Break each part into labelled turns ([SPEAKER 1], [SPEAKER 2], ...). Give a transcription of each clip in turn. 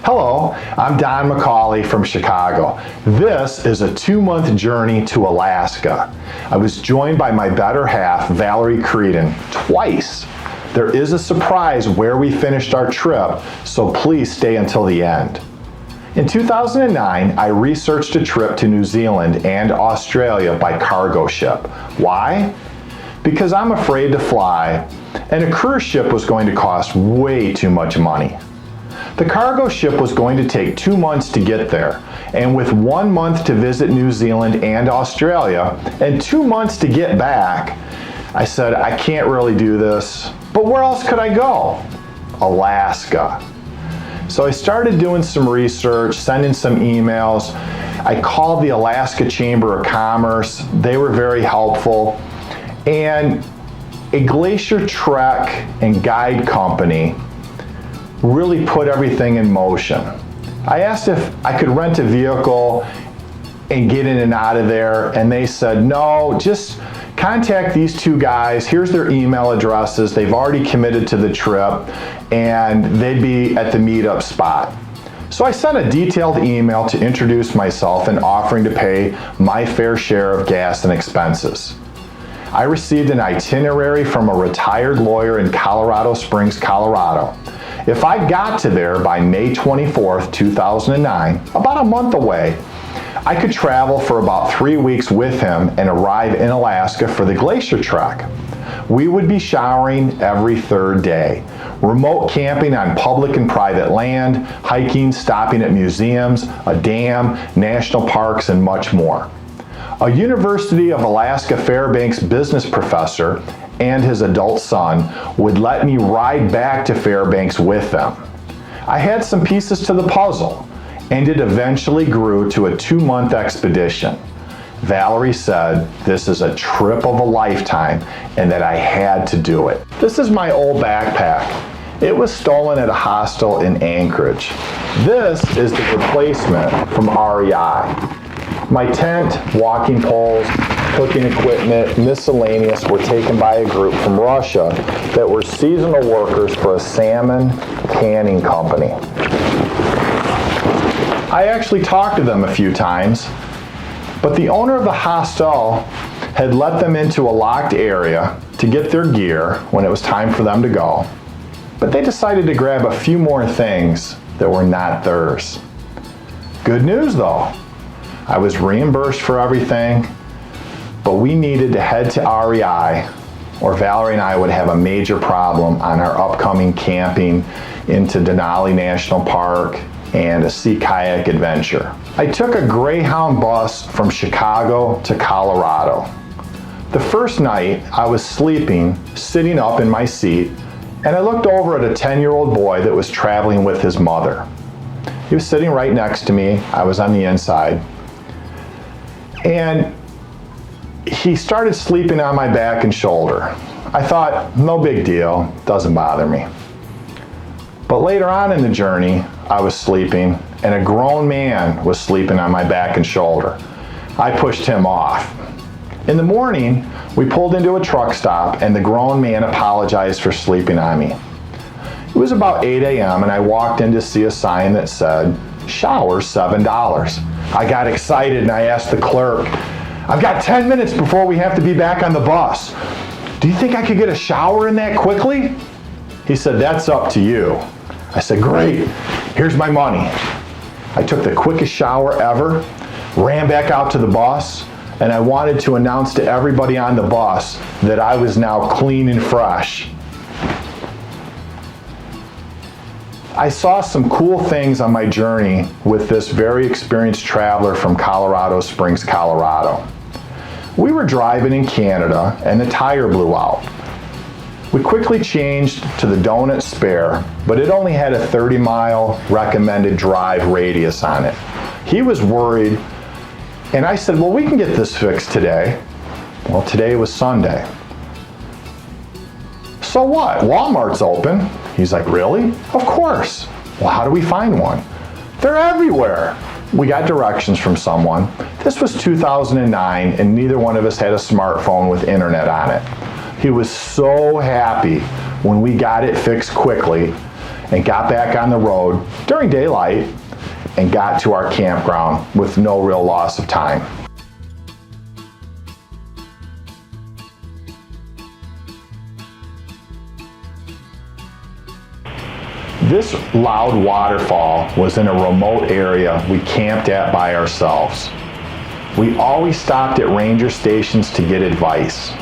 [SPEAKER 1] Hello, I'm Don McCauley from Chicago. This is a 2-month journey to Alaska. I was joined by my better half, Valerie Creedon, twice. There is a surprise where we finished our trip, so please stay until the end. In 2009, I researched a trip to New Zealand and Australia by cargo ship. Why? Because I'm afraid to fly, and a cruise ship was going to cost way too much money. The cargo ship was going to take 2 months to get there, and with 1 month to visit New Zealand and Australia, and 2 months to get back, I said, I can't really do this, but where else could I go? Alaska. So I started doing some research, sending some emails. I called the Alaska Chamber of Commerce. They were very helpful. And a glacier trek and guide company really put everything in motion. I asked if I could rent a vehicle and get in and out of there, and they said, no, just contact these two guys. Here's their email addresses. They've already committed to the trip, and they'd be at the meetup spot. So I sent a detailed email to introduce myself and offering to pay my fair share of gas and expenses. I received an itinerary from a retired lawyer in Colorado Springs, Colorado. If I got to there by May 24th, 2009, about a month away, I could travel for about 3 weeks with him and arrive in Alaska for the glacier trek. We would be showering every third day, remote camping on public and private land, hiking, stopping at museums, a dam, national parks, and much more. A University of Alaska Fairbanks business professor and his adult son would let me ride back to Fairbanks with them. I had some pieces to the puzzle, and it eventually grew to a 2-month expedition. Valerie said this is a trip of a lifetime and that I had to do it. This is my old backpack. It was stolen at a hostel in Anchorage. This is the replacement from REI. My tent, walking poles, cooking equipment, miscellaneous were taken by a group from Russia that were seasonal workers for a salmon canning company. I actually talked to them a few times, but the owner of the hostel had let them into a locked area to get their gear when it was time for them to go, but they decided to grab a few more things that were not theirs. Good news though, I was reimbursed for everything, but we needed to head to REI or Valerie and I would have a major problem on our upcoming camping into Denali National Park and a sea kayak adventure. I took a Greyhound bus from Chicago to Colorado. The first night I was sleeping, sitting up in my seat, and I looked over at a 10-year-old boy that was traveling with his mother. He was sitting right next to me. I was on the inside. And he started sleeping on my back and shoulder. I thought, no big deal, doesn't bother me. But later on in the journey, I was sleeping, and a grown man was sleeping on my back and shoulder. I pushed him off. In the morning, we pulled into a truck stop, and the grown man apologized for sleeping on me. It was about 8 a.m., and I walked in to see a sign that said, shower $7. I got excited, and I asked the clerk, I've got 10 minutes before we have to be back on the bus. Do you think I could get a shower in that quickly? He said, that's up to you. I said, great, here's my money. I took the quickest shower ever, ran back out to the bus, and I wanted to announce to everybody on the bus that I was now clean and fresh. I saw some cool things on my journey with this very experienced traveler from Colorado Springs, Colorado. We were driving in Canada and the tire blew out. We quickly changed to the Donut Spare, but it only had a 30-mile recommended drive radius on it. He was worried, and I said, well, we can get this fixed today. Well, today was Sunday. So what? Walmart's open. He's like, really? Of course. Well, how do we find one? They're everywhere. We got directions from someone. This was 2009, and neither one of us had a smartphone with internet on it. He was so happy when we got it fixed quickly, and got back on the road during daylight and got to our campground with no real loss of time. This loud waterfall was in a remote area we camped at by ourselves. We always stopped at ranger stations to get advice.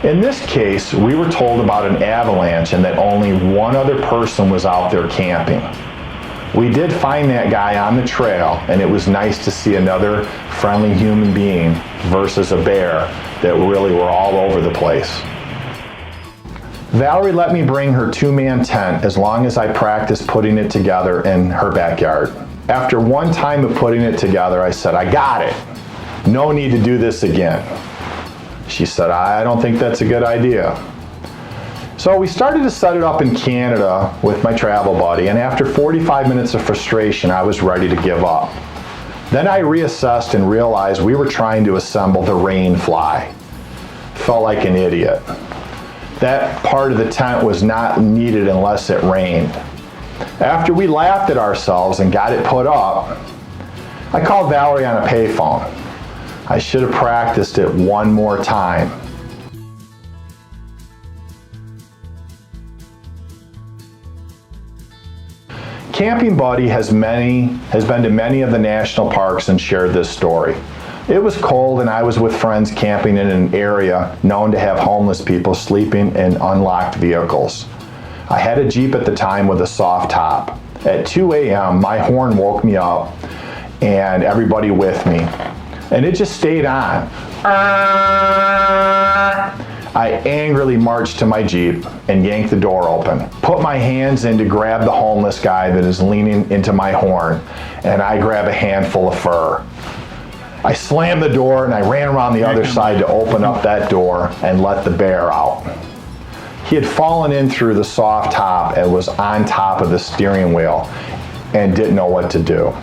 [SPEAKER 1] In this case, we were told about an avalanche and that only one other person was out there camping. We did find that guy on the trail, and it was nice to see another friendly human being versus a bear that really were all over the place. Valerie let me bring her two-man tent as long as I practiced putting it together in her backyard. After one time of putting it together, I said, "I got it. No need to do this again." She said, "I don't think that's a good idea." So we started to set it up in Canada with my travel buddy, and after 45 minutes of frustration, I was ready to give up. Then I reassessed and realized we were trying to assemble the rain fly. Felt like an idiot. That part of the tent was not needed unless it rained. After we laughed at ourselves and got it put up, I called Valerie on a payphone. I should have practiced it one more time. Camping Buddy has been to many of the national parks and shared this story. It was cold and I was with friends camping in an area known to have homeless people sleeping in unlocked vehicles. I had a Jeep at the time with a soft top. At 2 a.m., my horn woke me up and everybody with me, and it just stayed on. I angrily marched to my Jeep and yanked the door open, put my hands in to grab the homeless guy that is leaning into my horn, and I grab a handful of fur. I slammed the door and I ran around the other side to open up that door and let the bear out. He had fallen in through the soft top and was on top of the steering wheel and didn't know what to do.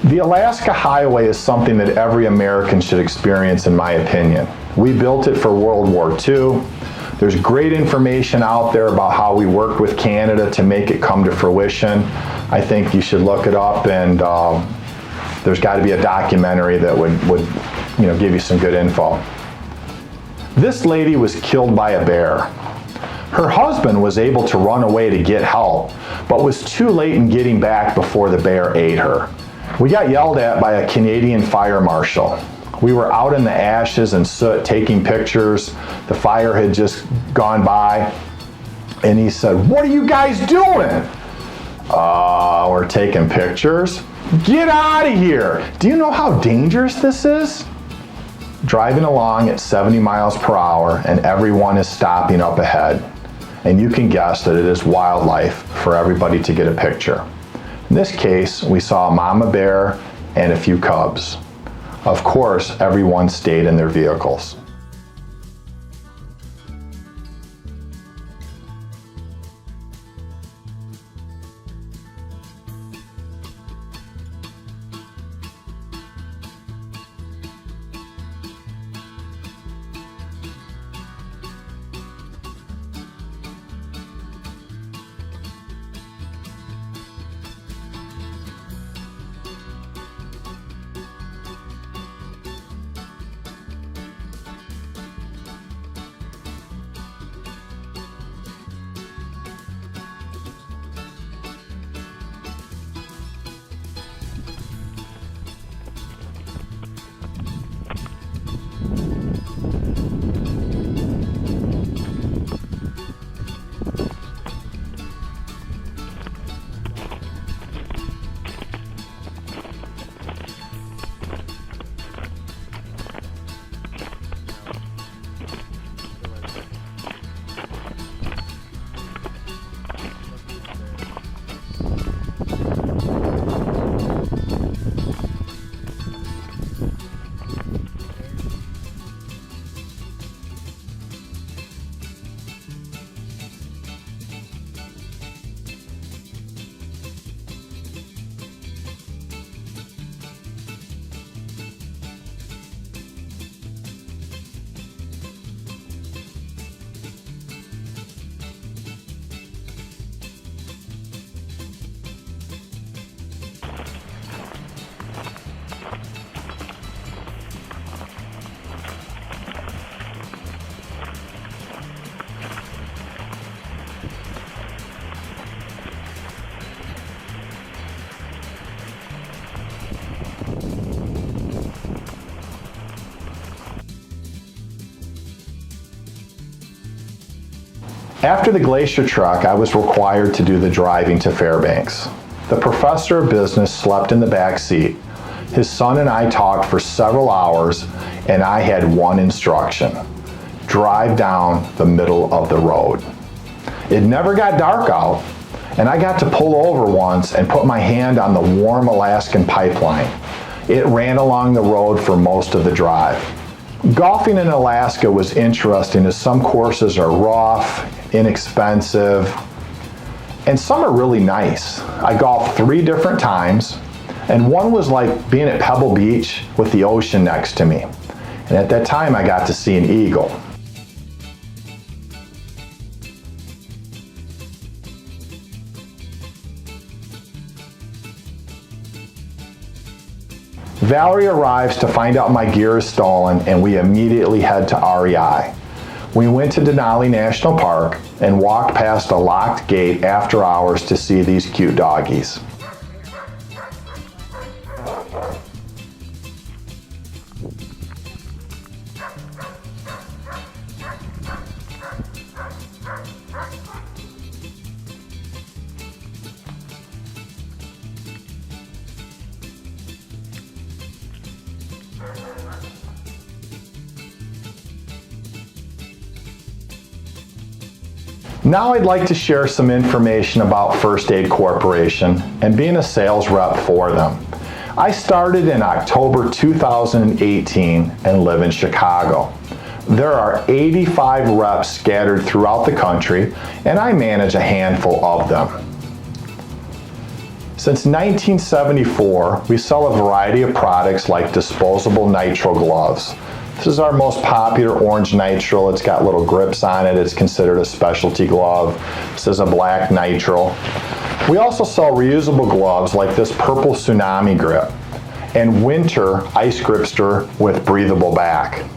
[SPEAKER 1] The Alaska Highway is something that every American should experience, in my opinion. We built it for World War II. There's great information out there about how we worked with Canada to make it come to fruition. I think you should look it up, and there's got to be a documentary that would give you some good info. This lady was killed by a bear. Her husband was able to run away to get help, but was too late in getting back before the bear ate her. We got yelled at by a Canadian fire marshal. We were out in the ashes and soot taking pictures. The fire had just gone by, and he said, "What are you guys doing?" We're taking pictures." "Get out of here! Do you know how dangerous this is?" Driving along at 70 miles per hour and everyone is stopping up ahead. And you can guess that it is wildlife for everybody to get a picture. In this case, we saw a mama bear and a few cubs. Of course, everyone stayed in their vehicles. After the Glacier truck, I was required to do the driving to Fairbanks. The professor of business slept in the back seat. His son and I talked for several hours, and I had one instruction: drive down the middle of the road. It never got dark out, and I got to pull over once and put my hand on the warm Alaskan pipeline. It ran along the road for most of the drive. Golfing in Alaska was interesting, as some courses are rough, inexpensive, and some are really nice. I golfed 3 different times, and one was like being at Pebble Beach with the ocean next to me. And at that time, I got to see an eagle. Valerie arrives to find out my gear is stolen, and we immediately head to REI. We went to Denali National Park and walked past a locked gate after hours to see these cute doggies. Now I'd like to share some information about First Aid Corporation and being a sales rep for them. I started in October 2018 and live in Chicago. There are 85 reps scattered throughout the country, and I manage a handful of them. Since 1974, we sell a variety of products like disposable nitrile gloves. This is our most popular orange nitrile. It's got little grips on it. It's considered a specialty glove. This is a black nitrile. We also sell reusable gloves like this purple tsunami grip and winter ice gripster with breathable back.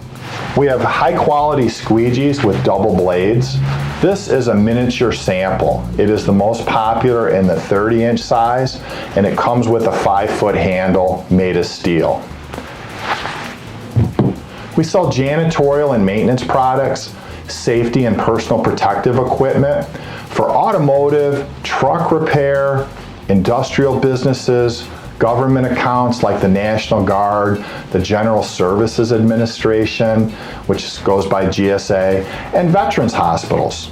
[SPEAKER 1] We have high quality squeegees with double blades. This is a miniature sample. It is the most popular in the 30-inch size, and it comes with a 5-foot handle made of steel. We sell janitorial and maintenance products, safety and personal protective equipment for automotive, truck repair, industrial businesses, government accounts like the National Guard, the General Services Administration, which goes by GSA, and veterans hospitals.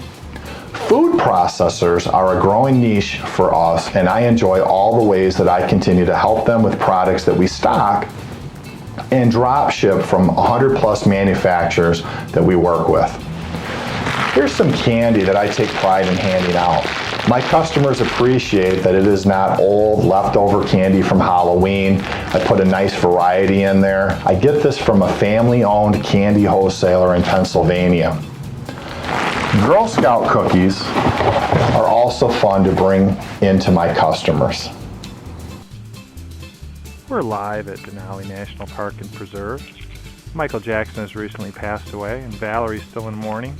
[SPEAKER 1] Food processors are a growing niche for us, and I enjoy all the ways that I continue to help them with products that we stock and drop ship from 100+ manufacturers that we work with. Here's some candy that I take pride in handing out. My customers appreciate that it is not old, leftover candy from Halloween. I put a nice variety in there. I get this from a family-owned candy wholesaler in Pennsylvania. Girl Scout cookies are also fun to bring into my customers.
[SPEAKER 2] We're live at Denali National Park and Preserve. Michael Jackson has recently passed away, and Valerie's still in mourning.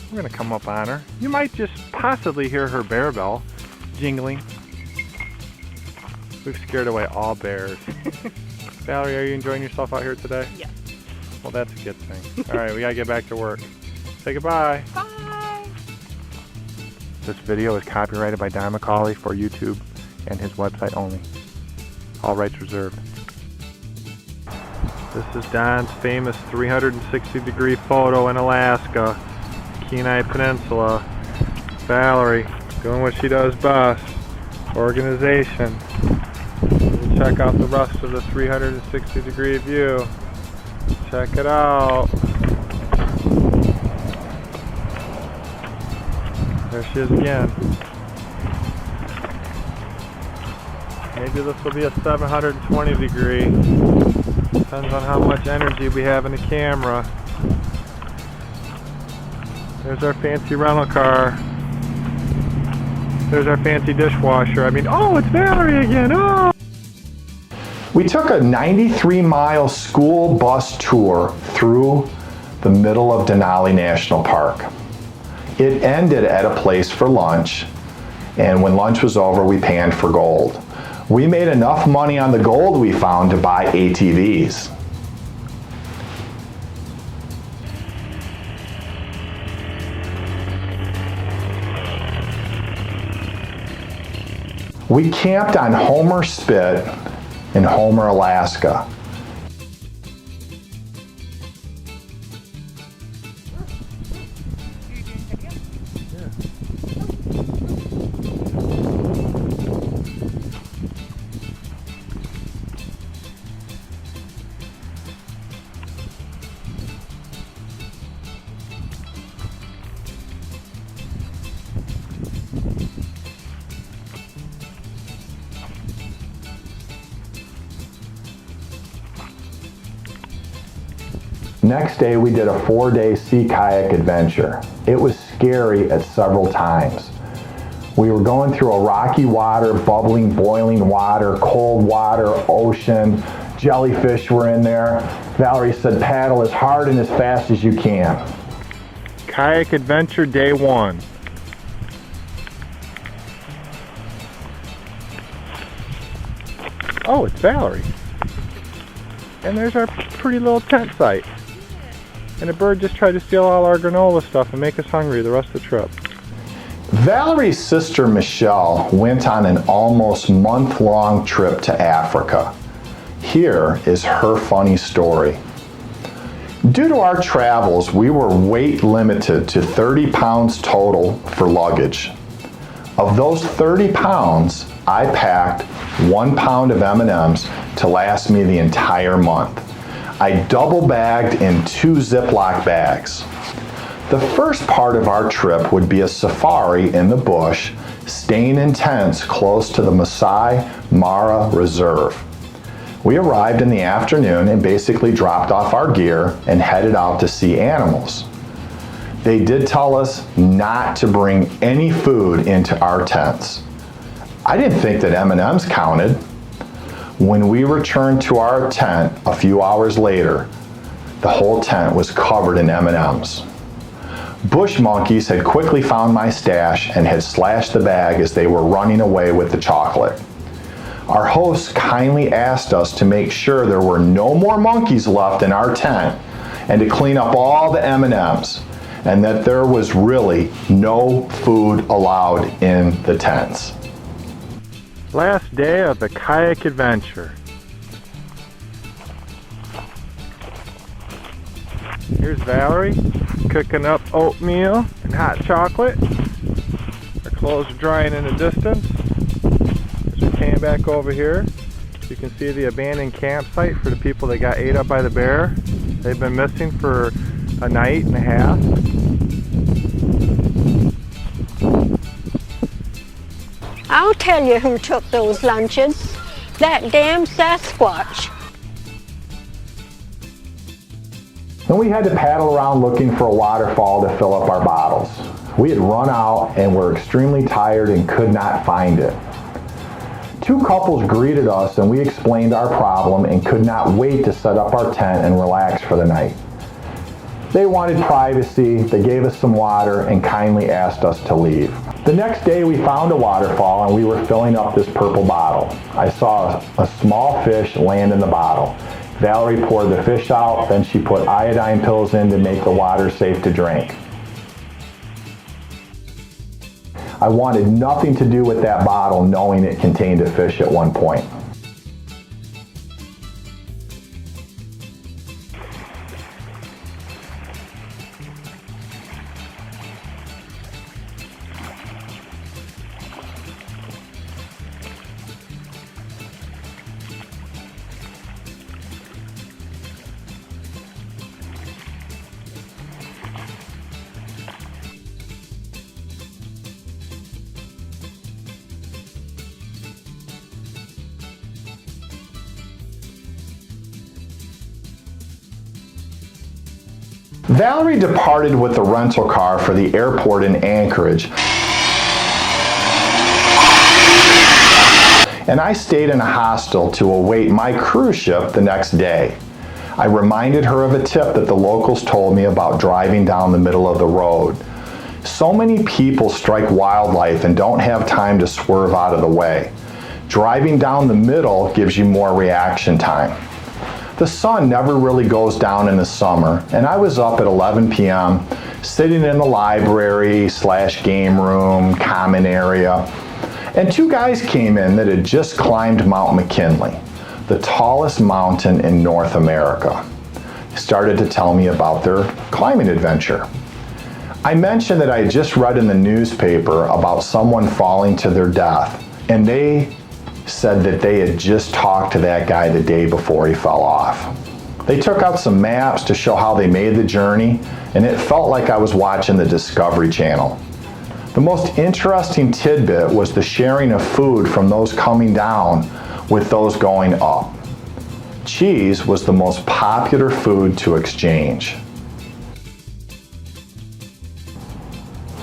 [SPEAKER 2] We're going to come up on her. You might just possibly hear her bear bell jingling. We've scared away all bears. Valerie, are you enjoying yourself out here today?
[SPEAKER 3] Yes.
[SPEAKER 2] Well, that's a good thing. All right, we got to get back to work. Say goodbye.
[SPEAKER 3] Bye.
[SPEAKER 2] This video is copyrighted by Don McCauley for YouTube and his website only. All rights reserved. This is Don's famous 360-degree photo in Alaska, Kenai Peninsula. Valerie doing what she does best, organization. We'll check out the rest of the 360-degree view. Check it out. There she is again. Maybe this will be a 720 degree. Depends on how much energy we have in the camera. There's our fancy rental car. There's our fancy dishwasher. Oh, it's Valerie again. Oh!
[SPEAKER 1] We took a 93-mile school bus tour through the middle of Denali National Park. It ended at a place for lunch, and when lunch was over, we panned for gold. We made enough money on the gold we found to buy ATVs. We camped on Homer Spit in Homer, Alaska. Next day, we did a 4-day sea kayak adventure. It was scary at several times. We were going through a rocky water, bubbling, boiling water, cold water, ocean, jellyfish were in there. Valerie said, paddle as hard and as fast as you can.
[SPEAKER 2] Kayak adventure day 1. Oh, it's Valerie. And there's our pretty little tent site. And a bird just tried to steal all our granola stuff and make us hungry the rest of the trip.
[SPEAKER 1] Valerie's sister Michelle went on an almost month-long trip to Africa. Here is her funny story. Due to our travels, we were weight limited to 30 pounds total for luggage. Of those 30 pounds, I packed 1 pound of M&Ms to last me the entire month. I double bagged in 2 Ziploc bags. The first part of our trip would be a safari in the bush, staying in tents close to the Masai Mara Reserve. We arrived in the afternoon and basically dropped off our gear and headed out to see animals. They did tell us not to bring any food into our tents. I didn't think that M&Ms counted. When we returned to our tent a few hours later, the whole tent was covered in M&Ms. Bush monkeys had quickly found my stash and had slashed the bag as they were running away with the chocolate. Our hosts kindly asked us to make sure there were no more monkeys left in our tent and to clean up all the M&Ms, and that there was really no food allowed in the tents.
[SPEAKER 2] Last day of the kayak adventure. Here's Valerie cooking up oatmeal and hot chocolate. Our clothes are drying in the distance. As we came back over here, you can see the abandoned campsite for the people that got ate up by the bear. They've been missing for a night and a half.
[SPEAKER 3] I'll tell you who took those lunches. That damn Sasquatch.
[SPEAKER 1] Then we had to paddle around looking for a waterfall to fill up our bottles. We had run out and were extremely tired and could not find it. 2 couples greeted us and we explained our problem and could not wait to set up our tent and relax for the night. They wanted privacy, they gave us some water, and kindly asked us to leave. The next day we found a waterfall and we were filling up this purple bottle. I saw a small fish land in the bottle. Valerie poured the fish out, then she put iodine pills in to make the water safe to drink. I wanted nothing to do with that bottle, knowing it contained a fish at one point. Valerie departed with the rental car for the airport in Anchorage, and I stayed in a hostel to await my cruise ship the next day. I reminded her of a tip that the locals told me about driving down the middle of the road. So many people strike wildlife and don't have time to swerve out of the way. Driving down the middle gives you more reaction time. The sun never really goes down in the summer, and I was up at 11 p.m. sitting in the library / game room, common area, And two guys came in that had just climbed Mount McKinley, the tallest mountain in North America. They started to tell me about their climbing adventure. I mentioned that I had just read in the newspaper about someone falling to their death, and they said that they had just talked to that guy the day before he fell off. They took out some maps to show how they made the journey, and it felt like I was watching the Discovery Channel. The most interesting tidbit was the sharing of food from those coming down with those going up. Cheese was the most popular food to exchange.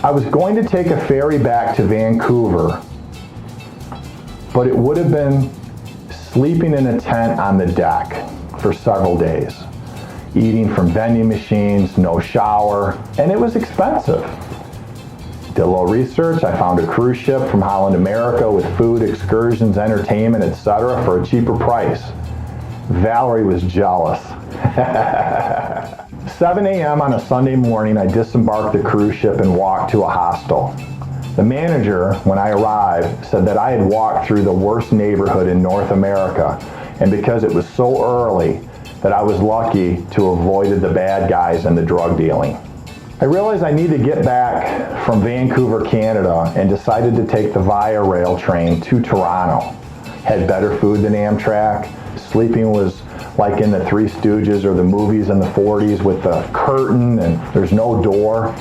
[SPEAKER 1] I was going to take a ferry back to Vancouver, but it would have been sleeping in a tent on the deck for several days, eating from vending machines, no shower, and it was expensive. Did a little research. I found a cruise ship from Holland America with food, excursions, entertainment, etc. for a cheaper price. Valerie was jealous. 7 a.m. on a Sunday morning, I disembarked the cruise ship and walked to a hostel. The manager, when I arrived, said that I had walked through the worst neighborhood in North America, and because it was so early, that I was lucky to have avoided the bad guys and the drug dealing. I realized I needed to get back from Vancouver, Canada, and decided to take the Via Rail train to Toronto. Had better food than Amtrak. Sleeping was like in the Three Stooges or the movies in the 40s with the curtain and there's no door.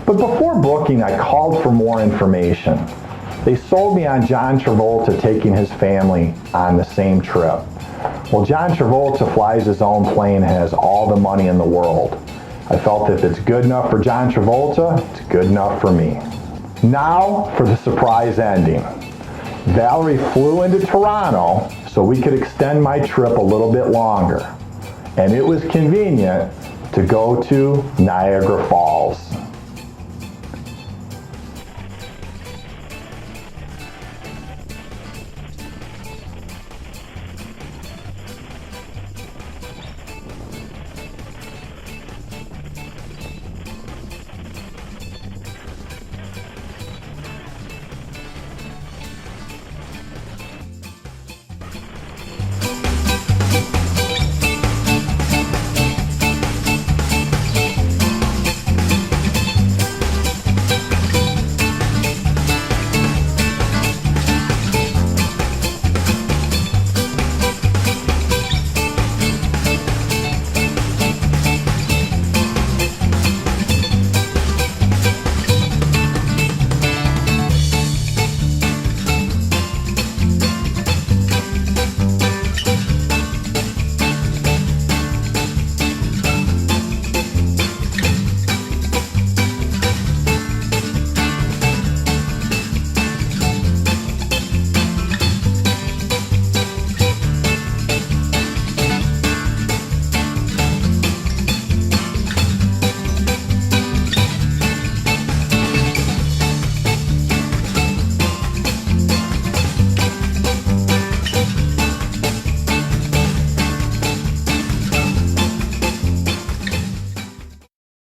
[SPEAKER 1] But before booking, I called for more information. They sold me on John Travolta taking his family on the same trip. Well, John Travolta flies his own plane and has all the money in the world. I felt if it's good enough for John Travolta, it's good enough for me. Now for the surprise ending. Valerie flew into Toronto so we could extend my trip a little bit longer. And it was convenient to go to Niagara Falls.